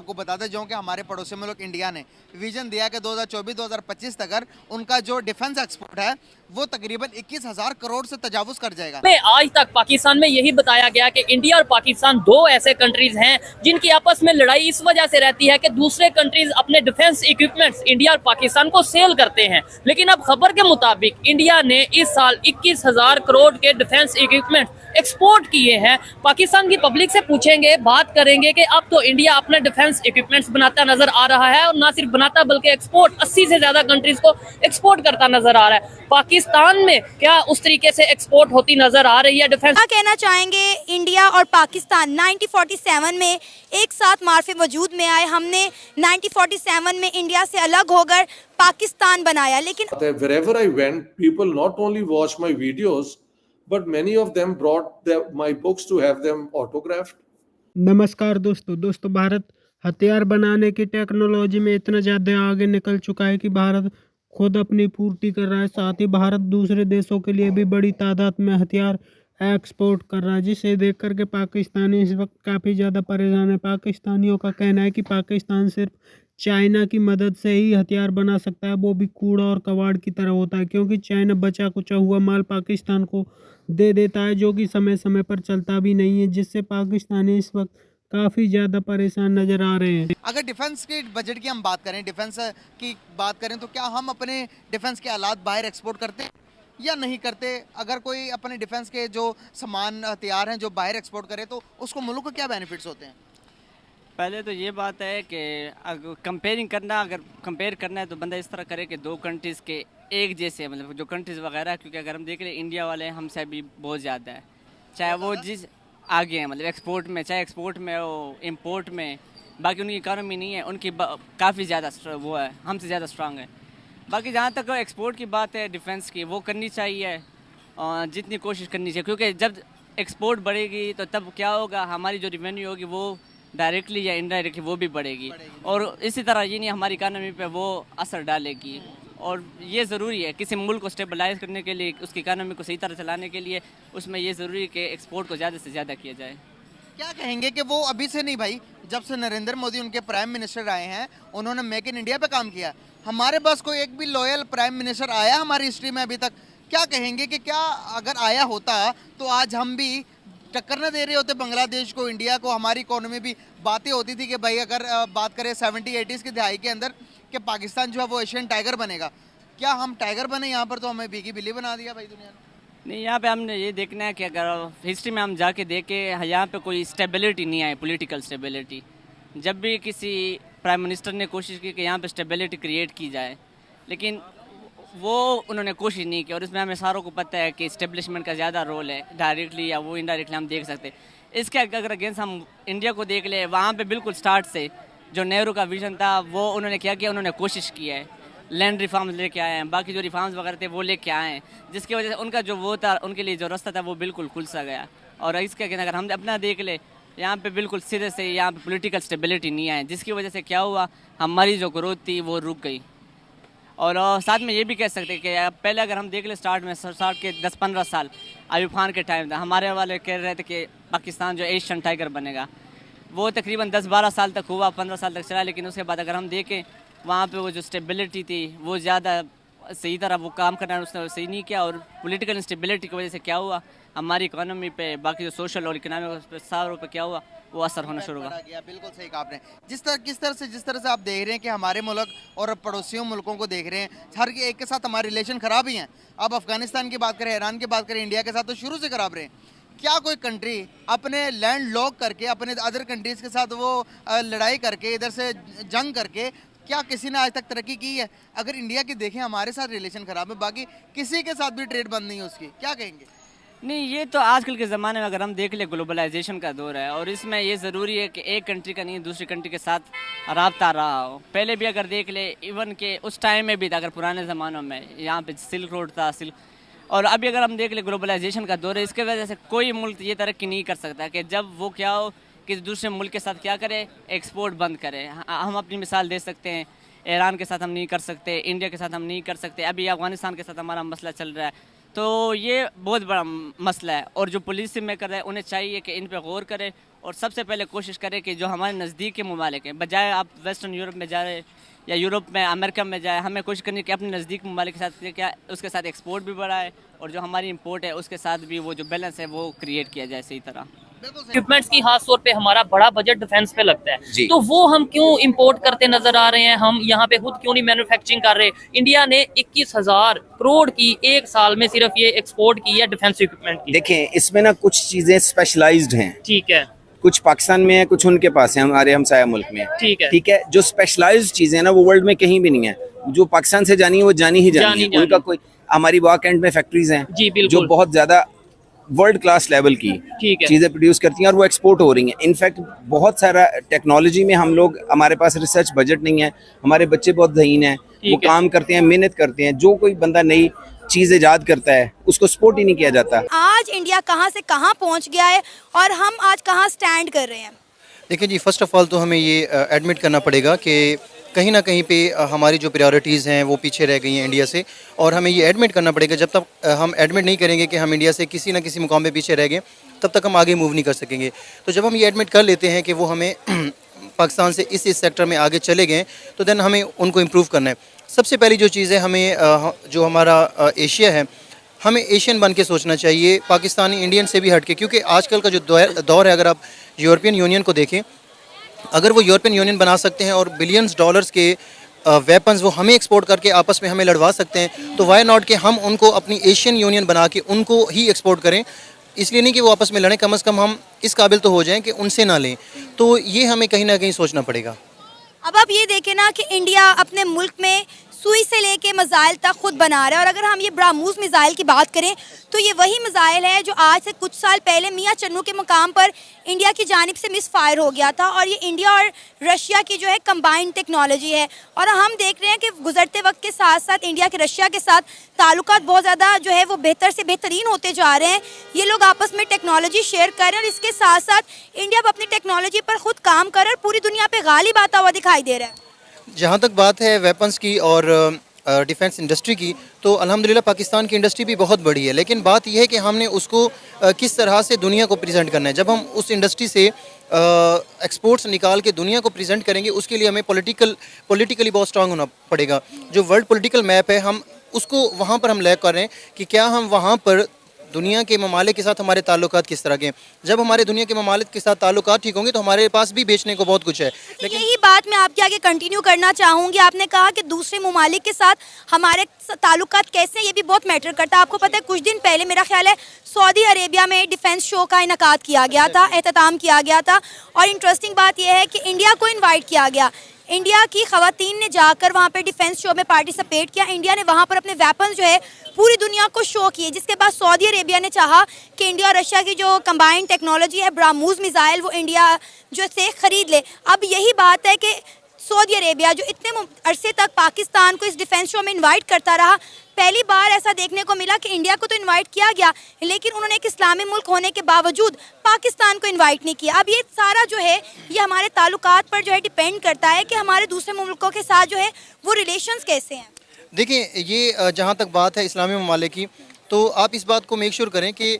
आपको बताते जाऊं कि हमारे पड़ोसी मुल्क इंडिया ने विजन दिया कि 2024-2025 तक उनका जो डिफेंस एक्सपोर्ट है वो तकरीबन 21,000 करोड़ से तजावुज कर जाएगा। में आज तक पाकिस्तान में यही बताया गया कि इंडिया और पाकिस्तान दो ऐसे कंट्रीज हैं जिनकी आपस में लड़ाई इस वजह से रहती है कि दूसरे कंट्रीज अपने डिफेंस इक्विपमेंट्स इंडिया और पाकिस्तान को सेल करते हैं। लेकिन अब खबर के मुताबिक इंडिया ने इस साल 21,000 करोड़ के डिफेंस इक्विपमेंट एक्सपोर्ट किए हैं। पाकिस्तान की पब्लिक से पूछेंगे, बात करेंगे कि अब तो इंडिया अपने डिफेंस इक्विपमेंट्स बनाता नजर आ रहा है और ना सिर्फ बनाता बल्कि एक्सपोर्ट 80 से ज्यादा कंट्रीज को एक्सपोर्ट करता नजर आ रहा है। पाकिस्तान में क्या उस तरीके से एक्सपोर्ट होती नजर आ रही है डिफेंस? क्या कहना चाहेंगे? इंडिया और पाकिस्तान 1947 में एक साथ मार्फे वजूद में आए। हमने 1947 में इंडिया से अलग होकर पाकिस्तान बनाया, लेकिन wherever I went, people not only watched my videos, but many of them brought my books to have them autographed. नमस्कार दोस्तों, भारत हथियार बनाने की टेक्नोलॉजी में इतना ज़्यादा आगे निकल चुका है कि भारत खुद अपनी पूर्ति कर रहा है। साथ ही भारत दूसरे देशों के लिए भी बड़ी तादाद में हथियार एक्सपोर्ट कर रहा है, जिसे देख कर के पाकिस्तानी इस वक्त काफ़ी ज़्यादा परेशान है। पाकिस्तानियों का कहना है कि पाकिस्तान सिर्फ चाइना की मदद से ही हथियार बना सकता है, वो भी कूड़ा और कबाड़ की तरह होता है, क्योंकि चाइना बचा कुचा हुआ माल पाकिस्तान को दे देता है, जो कि समय समय पर चलता भी नहीं है, जिससे पाकिस्तानी इस वक्त काफ़ी ज़्यादा परेशान नज़र आ रहे हैं। अगर डिफेंस के बजट की हम बात करें, डिफेंस की बात करें, तो क्या हम अपने डिफेंस के आलात बाहर एक्सपोर्ट करते हैं या नहीं करते? अगर कोई अपने डिफेंस के जो सामान हथियार हैं जो बाहर एक्सपोर्ट करे तो उसको मुल्क को क्या बेनिफिट्स होते हैं? पहले तो ये बात है कि अगर कंपेयर करना है तो बंदा इस तरह करे कि दो कंट्रीज़ के एक जैसे, मतलब जो कंट्रीज़ वगैरह, क्योंकि अगर हम देख लें इंडिया वाले हमसे भी बहुत ज़्यादा है, चाहे वो जिस आगे हैं, मतलब एक्सपोर्ट में, चाहे एक्सपोर्ट में हो, इंपोर्ट में। बाकी उनकी इकानमी नहीं है, उनकी काफ़ी ज़्यादा वो है, हमसे ज़्यादा स्ट्रांग है। बाकी जहाँ तक एक्सपोर्ट की बात है डिफेंस की, वो करनी चाहिए और जितनी कोशिश करनी चाहिए, क्योंकि जब एक्सपोर्ट बढ़ेगी तो तब क्या होगा, हमारी जो रेवेन्यू होगी वो डायरेक्टली या इनडायरेक्टली वो भी बढ़ेगी और इसी तरह ये नहीं हमारी इकानमी पे वो असर डालेगी। और ये ज़रूरी है किसी मुल्क को स्टेबलाइज करने के लिए, उसकी इकानमी को सही तरह चलाने के लिए, उसमें ये ज़रूरी है कि एक्सपोर्ट को ज़्यादा से ज़्यादा किया जाए। क्या कहेंगे कि वो अभी से नहीं भाई, जब से नरेंद्र मोदी उनके प्राइम मिनिस्टर आए हैं उन्होंने मेक इन इंडिया पे काम किया, हमारे पास कोई एक भी लॉयल प्राइम मिनिस्टर आया हमारी हिस्ट्री में अभी तक? क्या कहेंगे कि क्या अगर आया होता तो आज हम भी टक्कर न दे रहे होते बांग्लादेश को, इंडिया को? हमारी इकोनॉमी भी बातें होती थी कि भाई अगर बात करें 70-80s की दहाई के अंदर कि पाकिस्तान जो है वो एशियन टाइगर बनेगा। क्या हम टाइगर बने? यहाँ पर तो हमें भीगी बिल्ली बना दिया भाई दुनिया ने। नहीं, यहाँ पे हमने ये देखना है कि अगर हिस्ट्री में हम जाके देखें, यहाँ पे कोई स्टेबिलिटी नहीं आई, पॉलिटिकल स्टेबिलिटी। जब भी किसी प्राइम मिनिस्टर ने कोशिश की कि यहाँ पे स्टेबिलिटी क्रिएट की जाए, लेकिन वो उन्होंने कोशिश नहीं की। और इसमें हमें सारों को पता है कि इस्टेब्लिशमेंट का ज़्यादा रोल है, डायरेक्टली या वो इनडायरेक्टली हम देख सकते हैं। इसके अगर अगेंस्ट हम इंडिया को देख ले, वहाँ पे बिल्कुल स्टार्ट से जो नेहरू का विजन था वो उन्होंने क्या किया, उन्होंने कोशिश की है, लैंड रिफॉर्म्स लेके आए हैं, बाकी जो रिफॉर्म्स वगैरह थे वो लेके आए हैं, जिसकी वजह से उनका जो वो था, उनके लिए जो रास्ता था वो बिल्कुल खुल सा गया। और इसके अगर हम अपना देख ले, यहाँ पे बिल्कुल सिरे से यहाँ पे पॉलिटिकल स्टेबिलिटी नहीं आए, जिसकी वजह से क्या हुआ, हमारी जो ग्रोथ थी वो रुक गई। और साथ में ये भी कह सकते हैं कि पहले अगर हम देख ले स्टार्ट के 10-15 साल आयुब खान के टाइम था, हमारे वाले कह रहे थे कि पाकिस्तान जो एशियन टाइगर बनेगा, वो तकरीबन 10-12 साल तक हुआ, 15 साल तक चला। लेकिन उसके बाद अगर हम देखें वहाँ पे वो जो स्टेबिलिटी थी वो ज़्यादा सही तरह वो काम करना उसने सही नहीं किया। और पॉलिटिकल इंस्टेबिलिटी की वजह से क्या हुआ, हमारी इकोनॉमी पे, बाकी जो सोशल और इकोनॉमिक सारों पे क्या हुआ, वो असर होना शुरू हुआ। बिल्कुल सही कहा आपने। जिस तरह से आप देख रहे हैं कि हमारे मुल्क और पड़ोसियों मुल्कों को देख रहे हैं, हर एक के साथ हमारे रिलेशन ख़राब ही हैं। अब अफगानिस्तान की बात करें, ईरान की बात करें, इंडिया के साथ तो शुरू से ख़राब रहे। क्या कोई कंट्री अपने लैंड लॉक करके, अपने अदर कंट्रीज़ के साथ वो लड़ाई करके, इधर से जंग करके, क्या किसी ने आज तक तरक्की की है? अगर इंडिया की देखें, हमारे साथ रिलेशन ख़राब है, बाकी किसी के साथ भी ट्रेड बंद नहीं है उसकी। क्या कहेंगे? नहीं, ये तो आजकल के ज़माने में अगर हम देख ले ग्लोबलाइजेशन का दौर है और इसमें ये ज़रूरी है कि एक कंट्री का नहीं दूसरी कंट्री के साथ राब्ता रहा हो। पहले भी अगर देख ले, इवन के उस टाइम में भी था, अगर पुराने ज़मानों में यहाँ पे सिल्क रोड था, और अभी अगर हम देख ले ग्लोबलाइजेशन का दौर है, इसके वजह से कोई मुल्क ये तरक्की नहीं कर सकता कि जब वो क्या हो कि दूसरे मुल्क के साथ क्या करे, एक्सपोर्ट बंद करे। हम अपनी मिसाल दे सकते हैं, ईरान के साथ हम नहीं कर सकते, इंडिया के साथ हम नहीं कर सकते, अभी अफगानिस्तान के साथ हमारा मसला चल रहा है। तो ये बहुत बड़ा मसला है और जो पॉलिसी मेकर है उन्हें चाहिए कि इन पे गौर करें और सबसे पहले कोशिश करें कि जो हमारे नज़दीक के ममालिक हैं, बजाय आप वेस्टर्न यूरोप में जा रहे या यूरोप में अमेरिका में जाए, हमें कोशिश करनी कि अपने नज़दीक ममालिक के साथ क्या उसके साथ एक्सपोर्ट भी बढ़ाए और जो हमारी इंपोर्ट है उसके साथ भी वो जो बैलेंस है वो क्रिएट किया जाए सही तरह। इक्विपमेंट्स की खास तौर पे हमारा बड़ा बजट डिफेंस पे लगता है, जी। तो वो हम क्यों इंपोर्ट करते नजर आ रहे हैं? हम यहाँ पे खुद क्यों नहीं मैन्युफैक्चरिंग कर रहे? इंडिया ने 21,000 करोड़ की एक साल में सिर्फ ये एक्सपोर्ट की है डिफेंस इक्विपमेंट की। देखें, इसमें ना कुछ चीजें स्पेशलाइज्ड हैं, ठीक है, कुछ पाकिस्तान में है, कुछ उनके पास है, हमारे हमसाया मुल्क में। ठीक है, ठीक है, जो स्पेशलाइज्ड चीजें हैं ना वो वर्ल्ड में कहीं भी नहीं है। जो पाकिस्तान से जानी है वो जानी ही जानी है। उनका कोई, हमारी वाक एंड में फैक्ट्रीज हैं जी बिल्कुल, जो बहुत ज्यादा वर्ल्ड क्लास लेवल की ठीक है, चीजें प्रोड्यूस करती हैं और वो एक्सपोर्ट हो रही हैं। इनफैक्ट बहुत सारा टेक्नोलॉजी में हम लोग, हमारे पास रिसर्च बजट नहीं है, हमारे बच्चे बहुत ज़हीन हैं, वो है। काम करते हैं, मेहनत करते हैं। जो कोई बंदा नई चीज ईजाद करता है उसको सपोर्ट ही नहीं किया जाता। आज इंडिया कहां से कहां पहुंच गया है और हम आज कहां स्टैंड कर रहे हैं? देखिए जी, फर्स्ट ऑफ ऑल तो हमें ये एडमिट करना पड़ेगा कि कहीं ना कहीं पे हमारी जो प्रायोरिटीज़ हैं वो पीछे रह गई हैं इंडिया से, और हमें ये एडमिट करना पड़ेगा। जब तक हम एडमिट नहीं करेंगे कि हम इंडिया से किसी ना किसी मुकाम पे पीछे रह गए, तब तक हम आगे मूव नहीं कर सकेंगे। तो जब हम ये एडमिट कर लेते हैं कि वो हमें पाकिस्तान से इस सेक्टर में आगे चले गए, तो देन हमें उनको इम्प्रूव करना है। सबसे पहली जो चीज़ है, हमें जो हमारा एशिया है, हमें एशियन बन के सोचना चाहिए, पाकिस्तानी इंडियन से भी हट के। क्योंकि आजकल का जो दौर है, अगर आप यूरोपियन यूनियन को देखें, अगर वो यूरोपियन यूनियन बना सकते हैं और बिलियंस डॉलर्स के वेपन्स वो हमें एक्सपोर्ट करके आपस में हमें लड़वा सकते हैं, तो वाई नॉट कि हम उनको अपनी एशियन यूनियन बना के उनको ही एक्सपोर्ट करें। इसलिए नहीं कि वो आपस में लड़ें, कम से कम हम इस काबिल तो हो जाएं कि उनसे ना लें। तो ये हमें कहीं ना कहीं सोचना पड़ेगा। अब आप ये देखें ना कि इंडिया अपने मुल्क में सुई से लेके मिसाइल तक खुद बना रहा है। और अगर हम ये ब्राह्मोस मिसाइल की बात करें तो ये वही मिसाइल है जो आज से कुछ साल पहले मियाँ चन्नू के मुकाम पर इंडिया की जानिब से मिस फायर हो गया था। और ये इंडिया और रशिया की जो है कंबाइंड टेक्नोलॉजी है। और हम देख रहे हैं कि गुजरते वक्त के साथ साथ इंडिया के रशिया के साथ ताल्लुकात बहुत ज़्यादा जो है वो बेहतर से बेहतरीन होते जा रहे हैं। ये लोग आपस में टेक्नोलॉजी शेयर कर रहे हैं और इसके साथ साथ इंडिया अपनी टेक्नोलॉजी पर खुद काम कर रहा है और पूरी दुनिया पर गालिब आता हुआ दिखाई दे रहा है। जहाँ तक बात है वेपन्स की और डिफेंस इंडस्ट्री की, तो अल्हम्दुलिल्लाह पाकिस्तान की इंडस्ट्री भी बहुत बड़ी है। लेकिन बात यह है कि हमने उसको किस तरह से दुनिया को प्रेजेंट करना है। जब हम उस इंडस्ट्री से एक्सपोर्ट्स निकाल के दुनिया को प्रेजेंट करेंगे, उसके लिए हमें पॉलिटिकली बहुत स्ट्रांग होना पड़ेगा। जो वर्ल्ड पॉलिटिकल मैप है, हम उसको वहाँ पर हम लैग कर रहे हैं कि क्या हम वहाँ पर दुनिया के ममालिक के साथ हमारे ताल्लुकात किस तरह के हैं। जब हमारे दुनिया के ममालिक के साथ ताल्लुकात ठीक होंगे तो हमारे पास भी बेचने को बहुत कुछ है। लेकिन यही बात मैं आपके आगे कंटिन्यू करना चाहूँगी। आपने कहा कि दूसरे ममालिक के साथ हमारे ताल्लुकात कैसे हैं, ये भी बहुत मैटर करता है। आपको पता है कुछ दिन पहले मेरा ख्याल है सऊदी अरेबिया में डिफेंस शो का इनकाद किया गया था, एहतमाम किया गया था। और इंटरेस्टिंग बात यह है कि इंडिया को इन्वाइट किया गया। इंडिया की ख़वातीन ने जाकर वहाँ पे डिफेंस शो में पार्टिसिपेट किया। इंडिया ने वहाँ पर अपने वेपन जो है पूरी दुनिया को शो किए, जिसके बाद सऊदी अरेबिया ने चाहा कि इंडिया और रशिया की जो कंबाइंड टेक्नोलॉजी है ब्राह्मोस मिसाइल, वो इंडिया जो से ख़रीद ले। अब यही बात है कि सऊदी अरेबिया जो इतने अरसे तक पाकिस्तान को इस डिफेंस शो में इन्वाइट करता रहा, पहली बार ऐसा देखने को मिला कि इंडिया को तो इन्वाइट किया गया, लेकिन उन्होंने एक इस्लामी मुल्क होने के बावजूद पाकिस्तान को इन्वाइट नहीं किया। अब ये सारा जो है ये हमारे ताल्लुकात पर जो है डिपेंड करता है कि हमारे दूसरे मुल्कों के साथ जो है वो रिलेशंस कैसे हैं। देखिए, ये जहाँ तक बात है इस्लामी ममालिक की, तो आप इस बात को मेक श्योर करें कि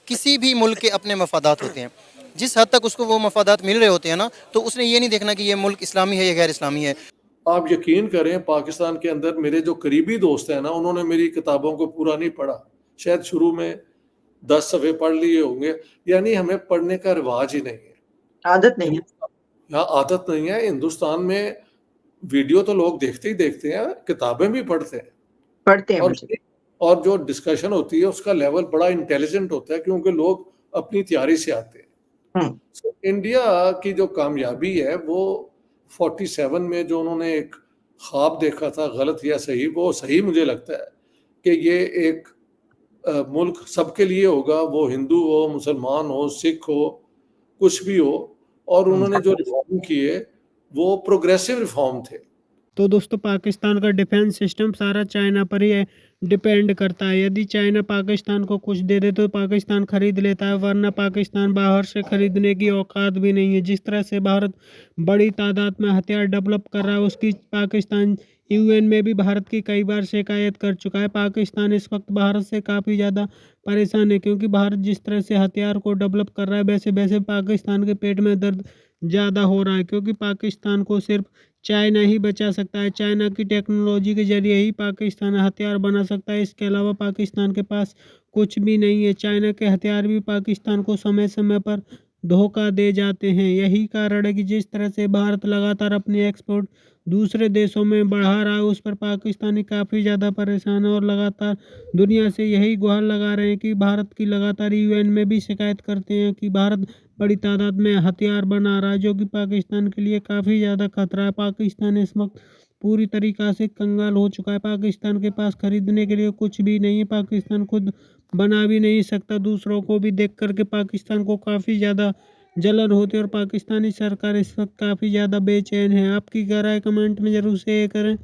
किसी भी मुल्क के अपने मफादात होते हैं। जिस हद तक उसको वो मफादात मिल रहे होते हैं ना, तो उसने ये नहीं देखना कि ये मुल्क इस्लामी है या गैर इस्लामी है। आप यकीन करें, पाकिस्तान के अंदर मेरे जो करीबी दोस्त हैं ना, उन्होंने मेरी किताबों को पूरा नहीं पढ़ा। शायद शुरू में 10 सफ़े पढ़ लिए होंगे। यानी हमें पढ़ने का रिवाज ही नहीं है, आदत नहीं है। यहाँ आदत नहीं है। हिंदुस्तान में वीडियो तो लोग देखते ही देखते हैं, किताबें भी पढ़ते हैं और जो डिस्कशन होती है उसका लेवल बड़ा इंटेलिजेंट होता है, क्योंकि लोग अपनी तैयारी से आते हैं। इंडिया की जो कामयाबी है वो 47 में जो उन्होंने एक ख्वाब देखा था, गलत या सही, वो सही मुझे लगता है कि ये एक मुल्क सबके लिए होगा, वो हिंदू हो, मुसलमान हो, सिख हो, कुछ भी हो। और उन्होंने जो रिफॉर्म किए वो प्रोग्रेसिव रिफॉर्म थे। तो दोस्तों, पाकिस्तान का डिफेंस सिस्टम सारा चाइना पर ही डिपेंड करता है। यदि चाइना पाकिस्तान को कुछ दे दे तो पाकिस्तान खरीद लेता है, वरना पाकिस्तान बाहर से खरीदने की औकात भी नहीं है। जिस तरह से भारत बड़ी तादाद में हथियार डेवलप कर रहा है, उसकी पाकिस्तान यूएन में भी भारत की कई बार शिकायत कर चुका है। पाकिस्तान इस वक्त भारत से काफ़ी ज़्यादा परेशान है, क्योंकि भारत जिस तरह से हथियार को डेवलप कर रहा है वैसे वैसे पाकिस्तान के पेट में दर्द ज़्यादा हो रहा है, क्योंकि पाकिस्तान को सिर्फ चाइना ही बचा सकता है। चाइना की टेक्नोलॉजी के जरिए ही पाकिस्तान हथियार बना सकता है। इसके अलावा पाकिस्तान के पास कुछ भी नहीं है। चाइना के हथियार भी पाकिस्तान को समय समय पर धोखा दे जाते हैं। यही कारण है कि जिस तरह से भारत लगातार अपनी एक्सपोर्ट दूसरे देशों में बढ़ा रहा है, उस पर पाकिस्तानी काफ़ी ज़्यादा परेशान है और लगातार दुनिया से यही गुहार लगा रहे हैं कि भारत की लगातार यूएन में भी शिकायत करते हैं कि भारत बड़ी तादाद में हथियार बना रहा है, जो कि पाकिस्तान के लिए काफ़ी ज़्यादा खतरा है। पाकिस्तान इस वक्त पूरी तरीक़ा से कंगाल हो चुका है। पाकिस्तान के पास खरीदने के लिए कुछ भी नहीं है। पाकिस्तान खुद बना भी नहीं सकता। दूसरों को भी देख कर के पाकिस्तान को काफ़ी ज़्यादा जलन होती है और पाकिस्तानी सरकार इस वक्त काफ़ी ज़्यादा बेचैन है। आपकी क्या राय कमेंट में ज़रूर शेयर करें।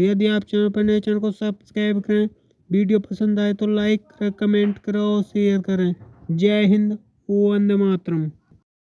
यदि आप चैनल पर नए, चैनल को सब्सक्राइब करें। वीडियो पसंद आए तो लाइक करें, कमेंट करें और शेयर करें। जय हिंद, वंदे मातरम।